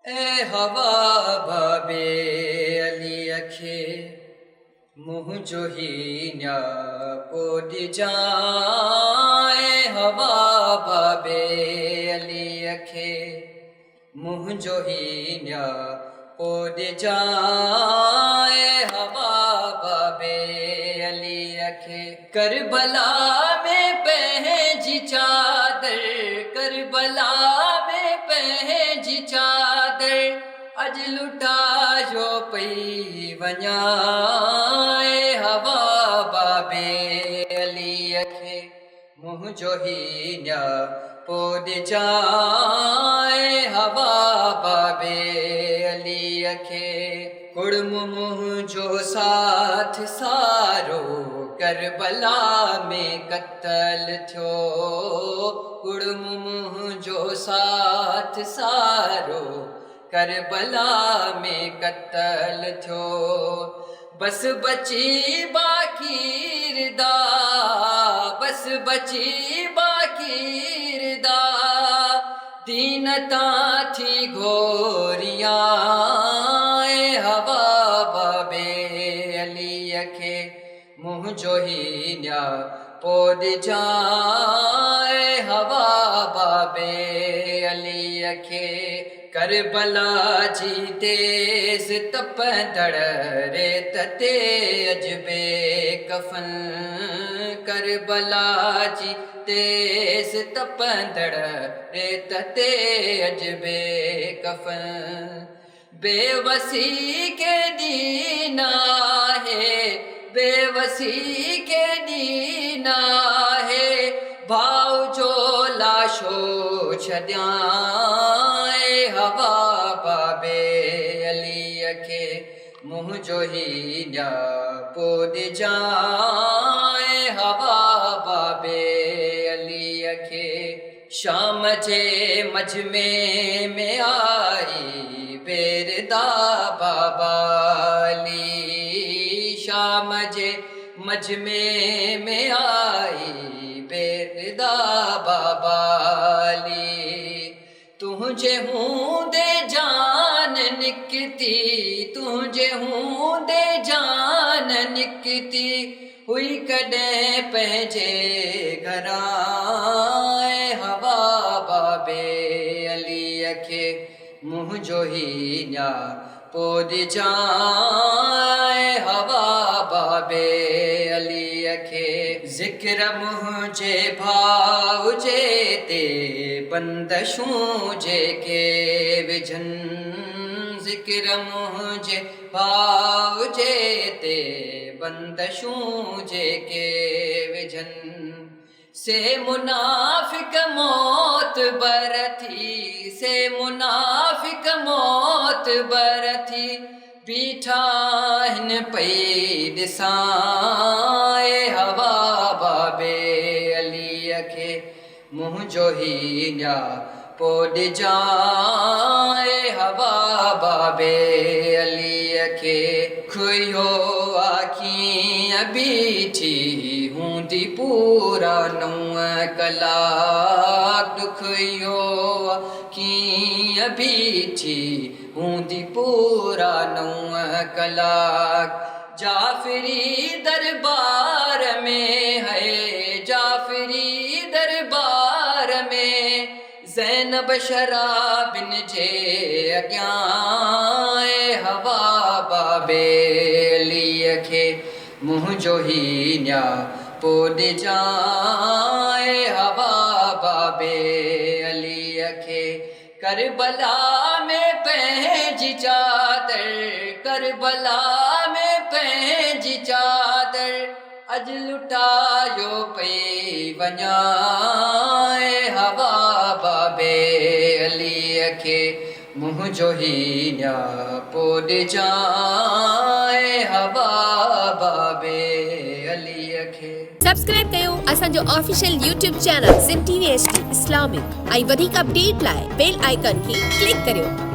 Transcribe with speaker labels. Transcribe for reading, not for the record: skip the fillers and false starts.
Speaker 1: ए हवा बाबे अली अखे मुँह जो ही न्या पोड़ी जाए हवा बाबे अली अखे मुँह जो ही न्या पोड़ी जाए हवा बाबे अली अखे करबला में पहजी चादर करबला में पहजी चादर अज लुटा जो पई वञाए हवा बाबे अली अखे मुँह जो ही न्या पोड़ी जाए हवा बाबे अली अखे कुड़म मुँह जो साथ सारो करबला में कत्ल थियो कुड़म मुँह जो साथ सारो करबला में कत्ल थियो बस बची बाकी रिदा बस बची बाकी रिदा दीनता थी घोरियां हवा बाबे अली अखे मुँह जो ही न्या पोड़ी जाए हवा बाबे अली अखे करबला जी तेज तपंदड़ रेत ते अजबे कफन करबला जी तेज तपंदड़ रेत ते अजबे कफन बेवसी के दीना है बेवसी के दीना है भाव जो लाशो छड्याए हवा बाबे अली अखे मुँह जो ही न्या पोड़ी जाए हवा बाबे अली अखे शाम जे मजमे में आई बेरदा बाबाली शाम जे मजमे में आई बेरदा बाबाली तुझे हूँ दे जान निकती तुझे हूँ दे जान निकती हुई कॾे पंहिंजे घराए हवा बाबे अली अखे मुँह जो ही न्या पोड़ी जाए हवा बाबे अली अखे ज़िक्र मुझे भाव जे ते बंदशूं जे के विझन ज़िक्र मुझे भाव जे ते बंदशूं जे के विझन से मुनाफिक मौत बरथी से मुनाफिक मौत बरथी बीठा हिन पई ॾिसाए हवा बाबे अली अखे मुँह जो ही न्या पोड़ी जाए हवा बाबे अली अखे खुयो आखियां बीठी हूंदी पूरा 9 कलाक दुखियो आखियां बीठी हूंदी पूरा 9 कलाक जाफरी दरबार में है जाफरी दरबार में ज़ैनब शराबिन जे अॻियां हवा बाबे अली अखे मुँह जो ही न्या पोड़ी जाए हवा बाबे अली अखे करबला में पंहिंजी चादर करबला में पंहिंजी चादर अज लुटायो पई वञाए हवा बाबे अली अखे मुँह जो ही न्या पोड़ी जाए हवा बाबे अली अखे
Speaker 2: सब्सक्राइब कयो असांजो official YouTube channel SIM TV HD Islamic ऐं वधीक अपडेट लाइ बेल आइकन खे क्लिक करियो।